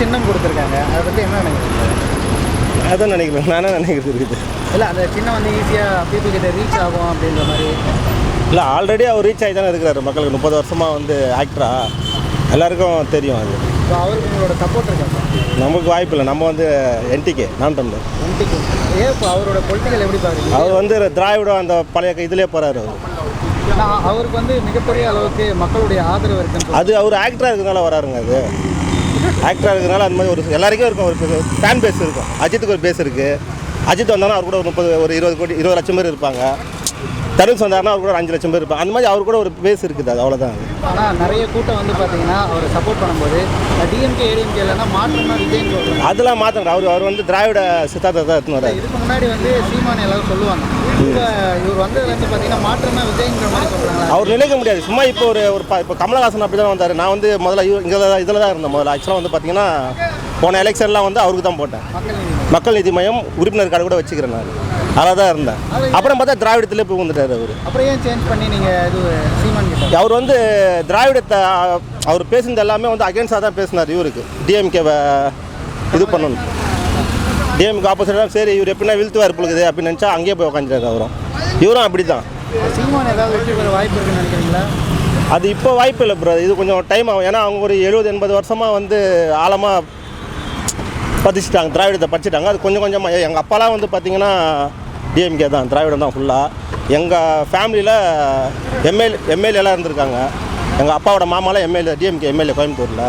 சின்னம் கொடுத்துருக்காங்க. அதை பற்றி என்ன நினைக்கிறீங்க? அதான் நினைக்கிறேன், நானே நினைக்கிறது இருக்குது. இல்லை, அந்த சின்னம் வந்து ஈஸியாக பீப்புள் கிட்ட ரீச் ஆகும் அப்படின்ற மாதிரி. இல்லை, ஆல்ரெடி அவர் ரீச் ஆகி தானே இருக்கிறாரு மக்களுக்கு. 30 வருஷமாக வந்து ஆக்டரா எல்லாருக்கும் தெரியும் அது. ஸோ அவருக்கு உங்களோட சப்போர்ட் இருக்காங்க? நமக்கு வாய்ப்பு இல்லை, நம்ம வந்து என்டிகே நான் தமிழ். என்டிகே ஏன் இப்போ அவரோட பொலிட்டிக்கல் எப்படி பாருங்க? அவர் வந்து திராவிடம் அந்த பழைய இதிலே போகிறாரு அவர். ஆனால் அவருக்கு வந்து மிகப்பெரிய அளவுக்கு மக்களுடைய ஆதரவு இருக்குன்னு. அது அவர் ஆக்டராக இருக்கிறதுனால வராருங்க. அது ஆக்டராக இருக்கிறதுனால அந்த மாதிரி ஒரு எல்லாருக்கும் இருக்கும், ஒரு ஃபேன் பேஸ் இருக்கும். அஜித்துக்கு ஒரு பேஸ் இருக்குது. அஜித் வந்தாலும் அவர் கூட ஒரு 20 லட்சம் பேர் இருப்பாங்க. தனுஷ் வந்தாருன்னா அவர் கூட 5 லட்சம் பேர் இருப்பாங்க. அந்த மாதிரி அவர் கூட ஒரு பேஸ் இருக்குது. அது அவ்வளோதான். ஆனால் நிறைய கூட்டம் வந்து பார்த்தீங்கன்னா அவரை சப்போர்ட் பண்ணும்போது டிஎம்கே ஏடிஎம்கே இல்லைன்னா மாற்றம்னா விஜய்னு சொல்லுவாங்க. அதெல்லாம் மாற்றணும். அவர் வந்து திராவிட சித்தாந்தத்தை தான் எடுத்துன்னு வராரு. இதுக்கு முன்னாடி வந்து சீமான் எல்லாரும் சொல்லுவாங்க. இப்போ இவர் வந்ததுலேருந்து பார்த்தீங்கன்னா மாற்றம்னா விஜய்ங்கிற மாதிரி சொல்கிறாங்க. அவர் நினைக்க முடியாது. சும்மா இப்போ இப்போ கமலஹாசன் அப்படி தான் வந்தார். நான் வந்து முதல்ல இதில் தான் இருந்தேன். முதல்ல ஆக்சுவலாக வந்து பார்த்தீங்கன்னா போன எலெக்ஷன்லாம் வந்து அவருக்கு தான் போட்டேன். மக்கள் நீதி மையம் உறுப்பினர் கார்டு கூட வச்சுக்கிறேன். நான் அதில் தான் இருந்தேன். அப்புறம் பார்த்தா திராவிடத்திலே போய் வந்துட்டார் அவர். அப்புறம் ஏன் சேஞ்ச் பண்ணி நீங்கள் இது சீமான் கிட்ட? அவர் வந்து திராவிடத்தை அவர் பேசுனது எல்லாமே வந்து அகேன்ஸ்டாக தான் பேசினார். இவருக்கு டிஎம்கேவை இது பண்ணணும். டிஎம்கே ஆப்போசிட்டாக சரி இவர் எப்படின்னா வீழ்த்துவார் இருக்குது அப்படின்னு நினச்சா அங்கேயே போய் உட்காந்துருக்காரு அவரும். இவரும் அப்படி தான். சீமான் ஏதாவது வெற்றி பெற வாய்ப்பு இருக்குன்னு நினைக்கிறீங்களா? அது இப்போ வாய்ப்பு இல்லை ப்ரோ. இது கொஞ்சம் டைம் ஆகும். ஏன்னா அவங்க ஒரு 70-80 வருஷமாக வந்து ஆழமாக பதிச்சிட்டாங்க, திராவிடத்தை படிச்சுட்டாங்க. அது கொஞ்சம் கொஞ்சமாக எங்கள் அப்பாலாம் வந்து பார்த்திங்கன்னா டிஎம்கே தான், திராவிடம் தான் ஃபுல்லாக. எங்கள் ஃபேமிலியில் எம்எல்ஏலாம் இருந்திருக்காங்க. எங்கள் அப்பாவோட மாமாலாம் எம்எல்ஏ, டிஎம்கே எம்எல்ஏ கோயம்புத்தூரில்.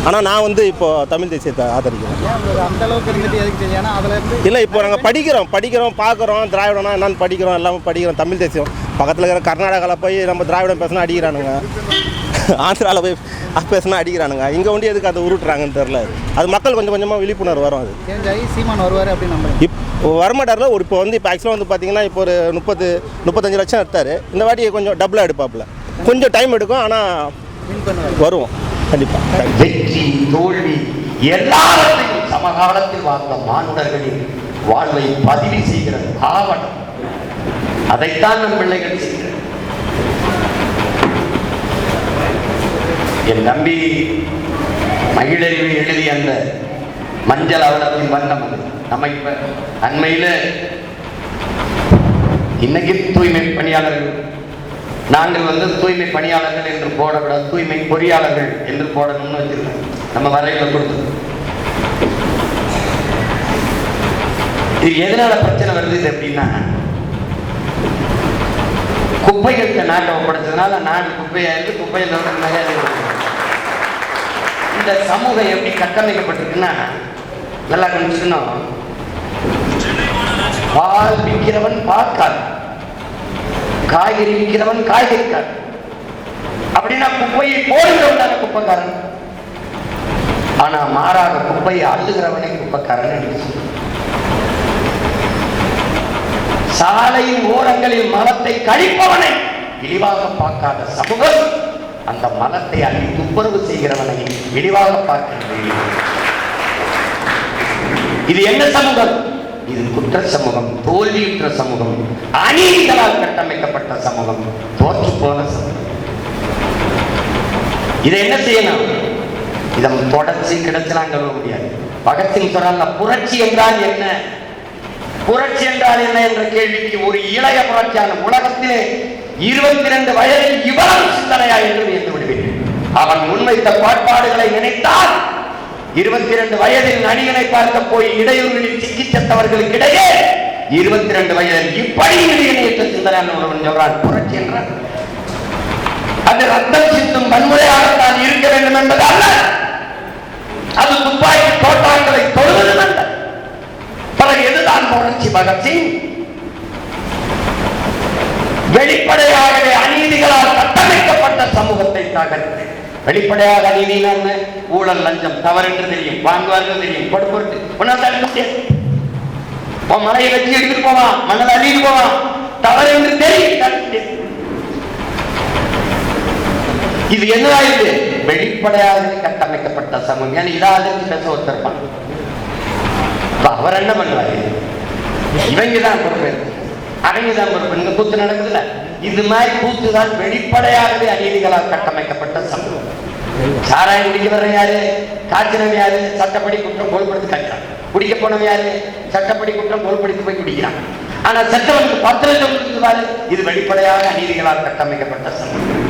ஆனால் நான் வந்து இப்போது தமிழ் தேசியத்தை ஆதரிக்கிறேன். அந்த அளவுக்கு இருந்துட்டு எதுக்கு தெரியும்? ஏன்னா அதில் இருந்து இல்லை, இப்போ நாங்கள் படிக்கிறோம் பார்க்குறோம். திராவிடம்னா என்னன்னு படிக்கிறோம், எல்லாமே படிக்கிறோம். தமிழ் தேசியம் பக்கத்தில் இருக்கிற கர்நாடகாவில் போய் நம்ம திராவிடம் பேசினா அடிக்கிறானுங்க. ஆந்திராவில் போய் பேசினா அடிக்கிறானுங்க. இங்கே வந்து எதுக்கு அதை உருட்டுறாங்கன்னு தெரில. அது மக்கள் கொஞ்சம் கொஞ்சமாக விழிப்புணர்வு வரும். அது சீமான் வருவார் அப்படின்னு நம்புறேன். இப்போ வரமாட்டார்ல. இப்போ வந்து இப்போ ஆக்சுவலாக வந்து பார்த்தீங்கன்னா இப்போ ஒரு 35 லட்சம் எடுத்தார். இந்த வாட்டி கொஞ்சம் டபுளாக எடுப்பாப்புல. கொஞ்சம் டைம் எடுக்கும், ஆனால் வருவோம் கண்டிப்பாக. வெற்றி தோல்வி எல்லாவற்றையும் சமகாலத்தில் வாழ்ந்த மானுடர்களின் வாழ்வை பதிவு செய்கிற ஆவணம். அதைத்தான் நம் பிள்ளைகள் செய்கிறார். என் தம்பி மகிழறிவு எழுதிய அந்த மஞ்சள் அவலத்தின் வண்ணம் அது. நம்ம இப்ப அண்மையில் இன்னைக்கு தூய்மை பணியாளர்கள், நாங்கள் வந்து தூய்மை பணியாளர்கள் என்று போடக்கூடாது, தூய்மை பொறியாளர்கள் என்று போடணும்னு வச்சிருக்கோம். நம்ம வரையில கொடுத்து இது எதனால பிரச்சனை வருது அப்படின்னா, குப்பைகளுக்கு நாட்டை ஒப்படைச்சதுனால நாடு குப்பையாயிருக்கு. குப்பையில் இந்த சமூகம் எப்படி கட்டமைக்கப்பட்டிருக்குன்னா, நல்லா கணிச்சுக்கணும். பால் விற்கிறவன் பார்க்காது, காய்கறி விற்கிறவன் காய்கறிக்கார். அப்படின்னா குப்பையை போடுகிறவன் குப்பைக்காரன். ஆனா மாறாக குப்பையை அள்ளுகிறவனை குப்பைக்காரன். சாலையின் ஓரங்களில் மலத்தை கழிப்பவனை இழிவாக பார்க்காத சமூகம் அந்த மலத்தை அள்ளி துப்புரவு செய்கிறவனை இழிவாக பார்க்கிறது. இது என்ன சமூகம்? இது குற்ற சமூகம், தோல்வியுற்ற சமூகம், அநீதிகளால் கட்டமைக்கப்பட்ட சமூகம், தோற்று போன சமூகம். இதை என்ன செய்யணும்? இதை தொடர்ச்சி கிடைச்சலாம் கழுவ முடியாது. பகத்சிங் சொல்றாங்க, புரட்சி என்றால் என்ன, புரட்சி என்றால் என்ன என்ற கேள்விக்கு ஒரு இளைய புரட்சியான உலகத்திலே 22 வயதில் இவ்வளவு சிந்தனையா என்று வியந்து விடுவேன். அவன் முன்வைத்த கோட்பாடுகளை நினைத்தால் 22 வயதில் நடிகனை பார்க்க போய் இடையூறுகளில் சிக்கி செத்தவர்களுக்கு இடையே 22 வயதில் இப்படி இணையற்ற சிந்தனையான ஒருவன் சொல்றான் புரட்சி என்றான். அது ரத்தம் சிந்தும் வன்முறையாகத்தான் இருக்க வேண்டும் என்பது அல்ல. அது துப்பாக்கி தோட்டாக்களை தொடுவதும் அல்ல. பிறகு எதுதான் புரட்சி? பகத்சிங் வெளிப்படையாகவே அநீதிகளால் கட்டமைக்கப்பட்ட சமூகத்தை தகர்த்து, வெளிப்படையாக அநீதினா ஊழல் லஞ்சம் தவறு என்று தெரியும், வாங்குவார்கள் தெரியும், கொடுப்பொருட்டு மலையை வச்சு எடுத்துட்டு போவான், மணல் அள்ளிட்டு போவான், தவறு என்று தெரியும். இது என்னது? வெளிப்படையாக கட்டமைக்கப்பட்ட சமூகம். இதாவது பேச ஒருத்தருப்பான். அவர் என்ன பண்ணுவாரு? இவங்கதான் பொறுப்பேற்று, அவங்கதான் பொறுப்பு. கூத்து நடக்குதுல்ல, இது மாதிரி கூத்துதான் வெளிப்படையாகவே அநீதிகளால் கட்டமைக்கப்பட்ட சமூகம். சாராயம் குடிக்க வர்ற யாரு, காய்ச்சினவன் யாரு, சட்டப்படி குற்றம் கோல்படுத்தி காய்ச்சான். குடிக்க போனவன் யாரு, சட்டப்படி குற்றம் கோல்படுத்தி போய் குடிக்கிறான். ஆனா சட்டவனுக்கு 10 லட்சம் கொடுத்துருவாரு. இது வெளிப்படையாக அநீதிகளால் கட்டமைக்கப்பட்ட சமூகம்.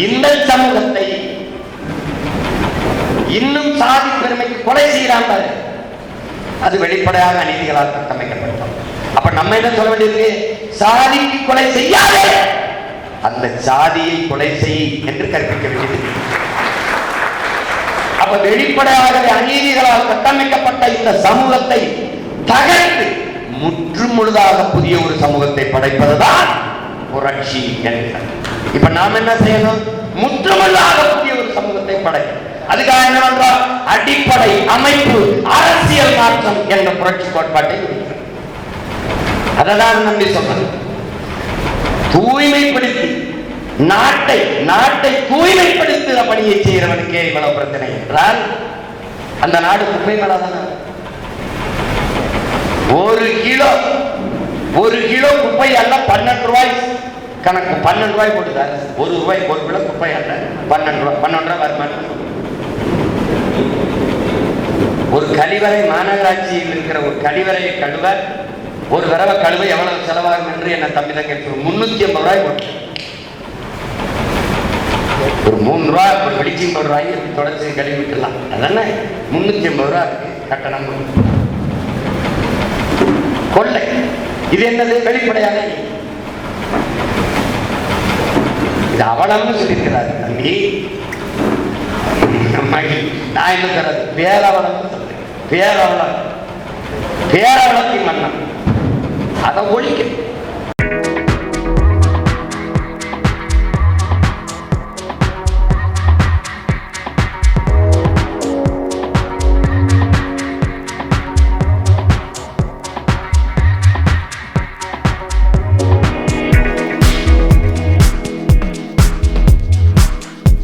இந்த சமூகத்தை இன்னும் சாதி பெருமைக்கு கொலை செய்யலாம் பாரு, அது வெளிப்படையாக அநீதிகளால் கட்டமைக்கப்பட்டோம். அப்ப நம்ம என்ன சொல்ல வேண்டியது? சாதிக்கு கொலை செய்யாதே, அந்த சாதியை கொலை செய் என்று கற்பிக்க வேண்டியது. அப்ப வெளிப்படையாகவே அநீதிகளால் கட்டமைக்கப்பட்ட இந்த சமூகத்தை தகர்த்து முற்று முழுதாக புதிய ஒரு சமூகத்தை படைப்பதுதான் புரட்சி என்கிறார். இப்ப நாம் என்ன செய்யணும்? முற்றுமுழுதாக புதிய ஒரு சமூகத்தை படைக்கணும். அதுக்காக என்ன பண்றோம்? அடிப்படை அமைப்பு அரசியல் மாற்றம் என்ற புரட்சி கோட்பாட்டை அதான் நம்பி சொல்றேன். தூய்மைப்படுத்தி நாட்டை தூய்மைப்படுத்துகிற பணியை செய்கிறவனுக்கே இவ்வளவு பிரச்சனை என்றால் அந்த நாடு குப்பை மேலதான. 1 கிலோ குப்பை அல்ல 12 ரூபாய் கணக்கு. 12 ரூபாய் போட்டுதார். 1 ரூபாய்க்கு 1 கிலோ குப்பை அல்ல 12 ரூபாய். 12 ரூபாய் வருமானம். ஒரு கழிவறை, மாநகராட்சியில் இருக்கிற ஒரு கழிவறையை கழுவ, ஒரு தடவை கழுவ எவ்வளவு செலவாகும் என்று என்ன தம்பி தான் கேட்கிறோம். 350 ரூபாய் போட்டு ஒரு 3 ரூபாய் ஒரு வெளிச்சிங் பவுடர் வாங்கி தொடச்சி கழுவி விட்டுலாம். அதானே 350 ரூபாய் இருக்கு கட்டணம். கொள்ளை. இது என்னது? வெளிப்படையாக இது அவலம்னு சொல்லியிருக்கிறார் தம்பி. நான் என்ன சொல்றது? பேரவலம் சொல்றேன். பேரவலத்தின் மன்னம் அதை ஒழிக்க